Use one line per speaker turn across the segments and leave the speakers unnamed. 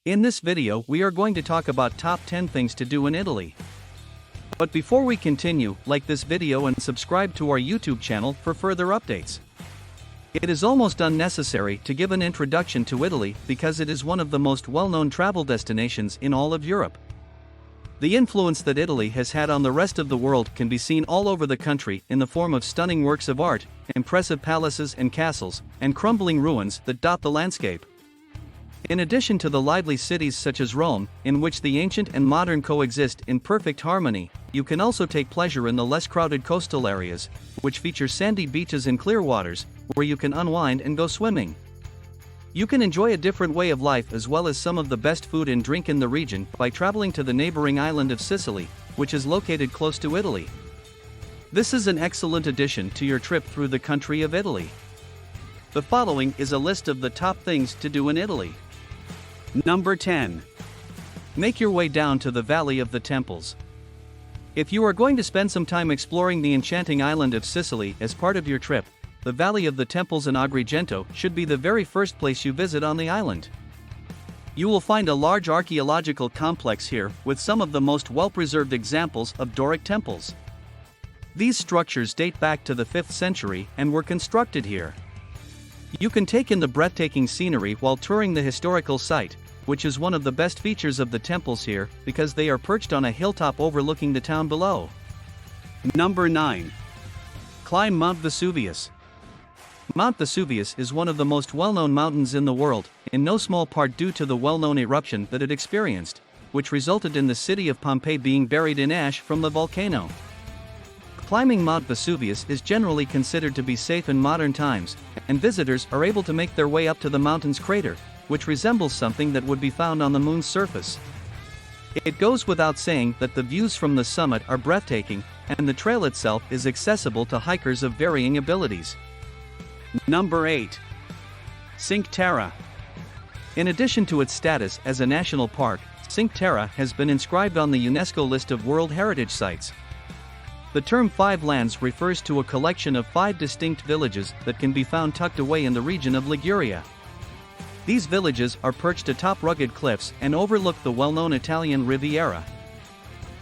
In this video we are going to talk about top 10 things to do in Italy. But before we continue, like this video and subscribe to our YouTube channel for further updates. It is almost unnecessary to give an introduction to Italy because it is one of the most well-known travel destinations in all of Europe. The influence that Italy has had on the rest of the world can be seen all over the country in the form of stunning works of art, impressive palaces and castles, and crumbling ruins that dot the landscape. In addition to the lively cities such as Rome, in which the ancient and modern coexist in perfect harmony, you can also take pleasure in the less crowded coastal areas, which feature sandy beaches and clear waters, where you can unwind and go swimming. You can enjoy a different way of life as well as some of the best food and drink in the region by traveling to the neighboring island of Sicily, which is located close to Italy. This is an excellent addition to your trip through the country of Italy. The following is a list of the top things to do in Italy. Number 10. Make your way down to the Valley of the Temples. If you are going to spend some time exploring the enchanting island of Sicily as part of your trip, the Valley of the Temples in Agrigento should be the very first place you visit on the island. You will find a large archaeological complex here with some of the most well-preserved examples of Doric temples. These structures date back to the 5th century and were constructed here. You can take in the breathtaking scenery while touring the historical site, which is one of the best features of the temples here because they are perched on a hilltop overlooking the town below. Number 9. Climb Mount Vesuvius. Mount Vesuvius is one of the most well-known mountains in the world, in no small part due to the well-known eruption that it experienced, which resulted in the city of Pompeii being buried in ash from the volcano. Climbing Mount Vesuvius is generally considered to be safe in modern times, and visitors are able to make their way up to the mountain's crater, which resembles something that would be found on the moon's surface. It goes without saying that the views from the summit are breathtaking, and the trail itself is accessible to hikers of varying abilities. Number 8. Cinque Terre. In addition to its status as a national park, Cinque Terre has been inscribed on the UNESCO list of World Heritage Sites. The term Five Lands refers to a collection of 5 distinct villages that can be found tucked away in the region of Liguria. These villages are perched atop rugged cliffs and overlook the well-known Italian Riviera.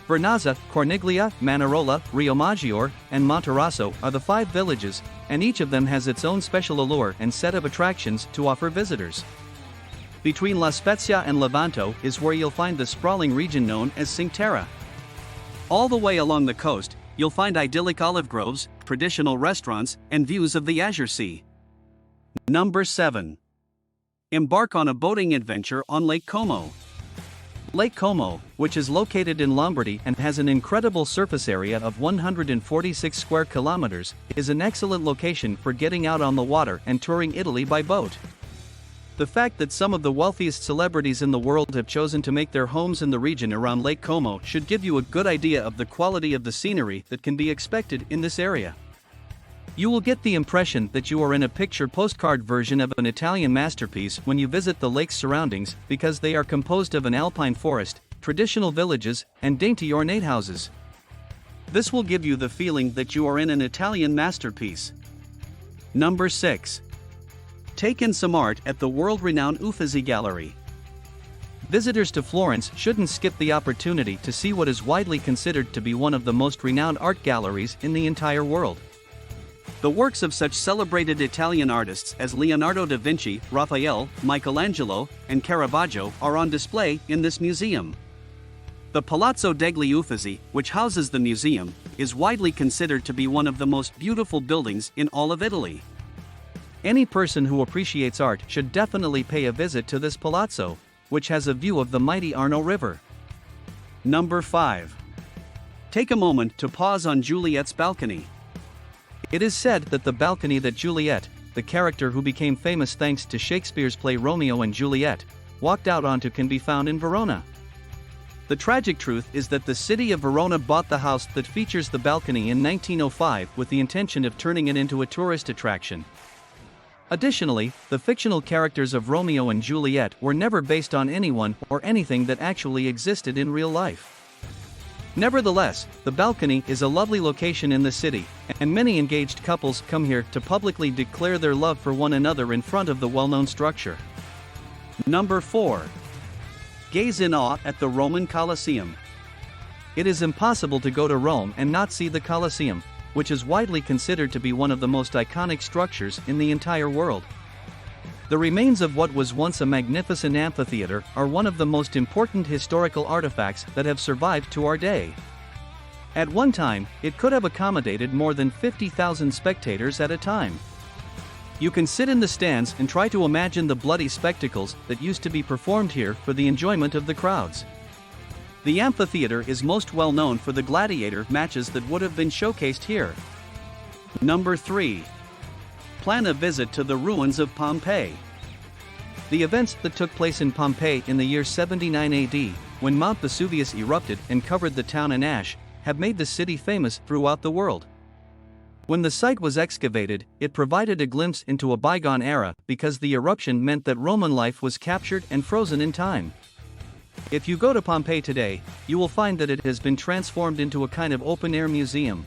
Vernazza, Corniglia, Manarola, Riomaggiore, and Monterosso are the 5 villages, and each of them has its own special allure and set of attractions to offer visitors. Between La Spezia and Levanto is where you'll find the sprawling region known as Cinque Terre. All the way along the coast, you'll find idyllic olive groves, traditional restaurants, and views of the Azure Sea. Number 7. Embark on a boating adventure on Lake Como. Lake Como, which is located in Lombardy and has an incredible surface area of 146 square kilometers, is an excellent location for getting out on the water and touring Italy by boat. The fact that some of the wealthiest celebrities in the world have chosen to make their homes in the region around Lake Como should give you a good idea of the quality of the scenery that can be expected in this area. You will get the impression that you are in a picture postcard version of an Italian masterpiece when you visit the lake's surroundings because they are composed of an alpine forest, traditional villages, and dainty ornate houses. This will give you the feeling that you are in an Italian masterpiece. Number 6. Take in some art at the world-renowned Uffizi Gallery. Visitors to Florence shouldn't skip the opportunity to see what is widely considered to be one of the most renowned art galleries in the entire world. The works of such celebrated Italian artists as Leonardo da Vinci, Raphael, Michelangelo, and Caravaggio are on display in this museum. The Palazzo degli Uffizi, which houses the museum, is widely considered to be one of the most beautiful buildings in all of Italy. Any person who appreciates art should definitely pay a visit to this palazzo, which has a view of the mighty Arno River. Number 5. Take a moment to pause on Juliet's balcony. It is said that the balcony that Juliet, the character who became famous thanks to Shakespeare's play Romeo and Juliet, walked out onto can be found in Verona. The tragic truth is that the city of Verona bought the house that features the balcony in 1905 with the intention of turning it into a tourist attraction. Additionally, the fictional characters of Romeo and Juliet were never based on anyone or anything that actually existed in real life. Nevertheless, the balcony is a lovely location in the city, and many engaged couples come here to publicly declare their love for one another in front of the well-known structure. Number 4. Gaze in awe at the Roman Colloseum. It is impossible to go to Rome and not see the Colosseum, which is widely considered to be one of the most iconic structures in the entire world. The remains of what was once a magnificent amphitheater are one of the most important historical artifacts that have survived to our day. At one time, it could have accommodated more than 50,000 spectators at a time. You can sit in the stands and try to imagine the bloody spectacles that used to be performed here for the enjoyment of the crowds. The amphitheater is most well known for the gladiator matches that would have been showcased here. Number 3. Plan a visit to the ruins of Pompeii. The events that took place in Pompeii in the year 79 AD, when Mount Vesuvius erupted and covered the town in ash, have made the city famous throughout the world. When the site was excavated, it provided a glimpse into a bygone era because the eruption meant that Roman life was captured and frozen in time. If you go to Pompeii today, you will find that it has been transformed into a kind of open-air museum.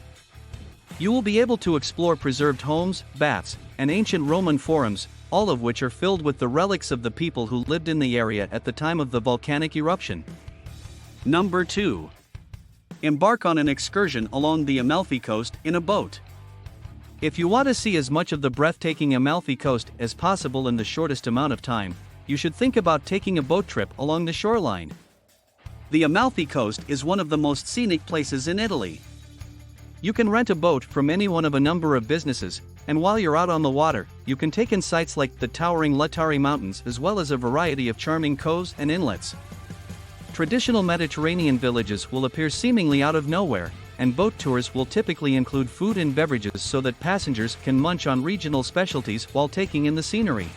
You will be able to explore preserved homes, baths, and ancient Roman forums, all of which are filled with the relics of the people who lived in the area at the time of the volcanic eruption. Number 2. Embark on an excursion along the Amalfi Coast in a boat. If you want to see as much of the breathtaking Amalfi Coast as possible in the shortest amount of time, you should think about taking a boat trip along the shoreline. The Amalfi Coast is one of the most scenic places in Italy. You can rent a boat from any one of a number of businesses, and while you're out on the water, you can take in sights like the towering Lattari Mountains as well as a variety of charming coves and inlets. Traditional Mediterranean villages will appear seemingly out of nowhere, and boat tours will typically include food and beverages so that passengers can munch on regional specialties while taking in the scenery.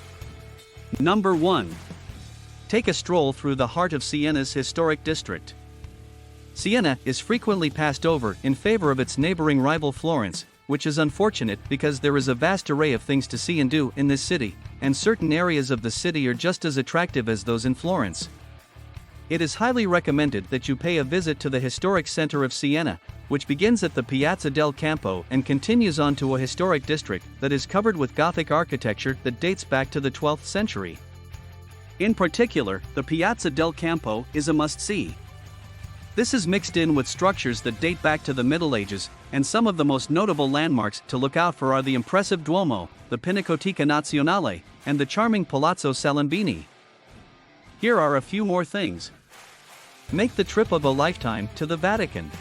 Number 1. Take a stroll through the heart of Siena's historic district. Siena is frequently passed over in favor of its neighboring rival Florence, which is unfortunate because there is a vast array of things to see and do in this city, and certain areas of the city are just as attractive as those in Florence. It is highly recommended that you pay a visit to the historic center of Siena, which begins at the Piazza del Campo and continues on to a historic district that is covered with Gothic architecture that dates back to the 12th century. In particular, the Piazza del Campo is a must-see. This is mixed in with structures that date back to the Middle Ages, and some of the most notable landmarks to look out for are the impressive Duomo, the Pinacoteca Nazionale, and the charming Palazzo Salimbini. Here are a few more things. Make the trip of a lifetime to the Vatican.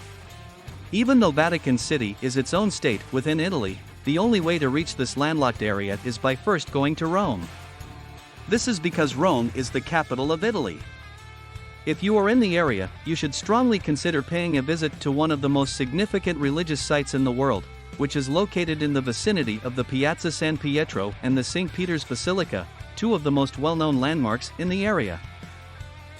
Even though Vatican City is its own state within Italy, the only way to reach this landlocked area is by first going to Rome. This is because Rome is the capital of Italy. If you are in the area, you should strongly consider paying a visit to one of the most significant religious sites in the world, which is located in the vicinity of the Piazza San Pietro and the St. Peter's Basilica, two of the most well-known landmarks in the area.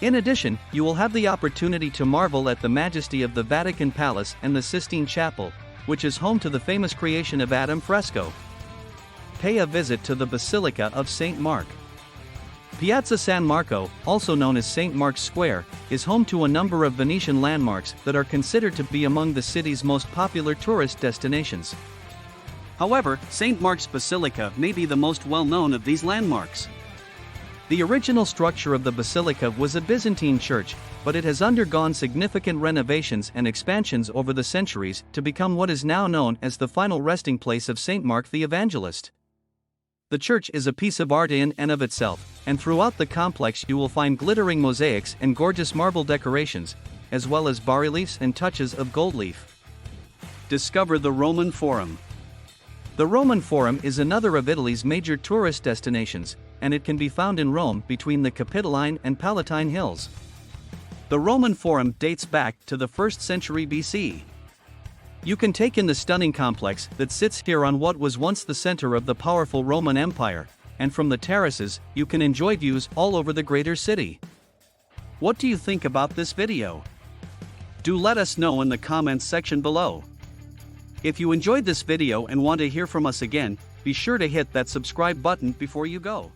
In addition, you will have the opportunity to marvel at the majesty of the Vatican Palace and the Sistine Chapel, which is home to the famous creation of Adam fresco. Pay a visit to the Basilica of St. Mark. Piazza San Marco, also known as St. Mark's Square, is home to a number of Venetian landmarks that are considered to be among the city's most popular tourist destinations. However, St. Mark's Basilica may be the most well-known of these landmarks. The original structure of the basilica was a Byzantine church, but it has undergone significant renovations and expansions over the centuries to become what is now known as the final resting place of St. Mark the Evangelist. The church is a piece of art in and of itself, and throughout the complex you will find glittering mosaics and gorgeous marble decorations, as well as bas-reliefs and touches of gold leaf. Discover the Roman Forum. The Roman Forum is another of Italy's major tourist destinations, and it can be found in Rome between the Capitoline and Palatine Hills. The Roman Forum dates back to the 1st century BC. You can take in the stunning complex that sits here on what was once the center of the powerful Roman Empire, and from the terraces, you can enjoy views all over the greater city. What do you think about this video? Do let us know in the comments section below. If you enjoyed this video and want to hear from us again, be sure to hit that subscribe button before you go.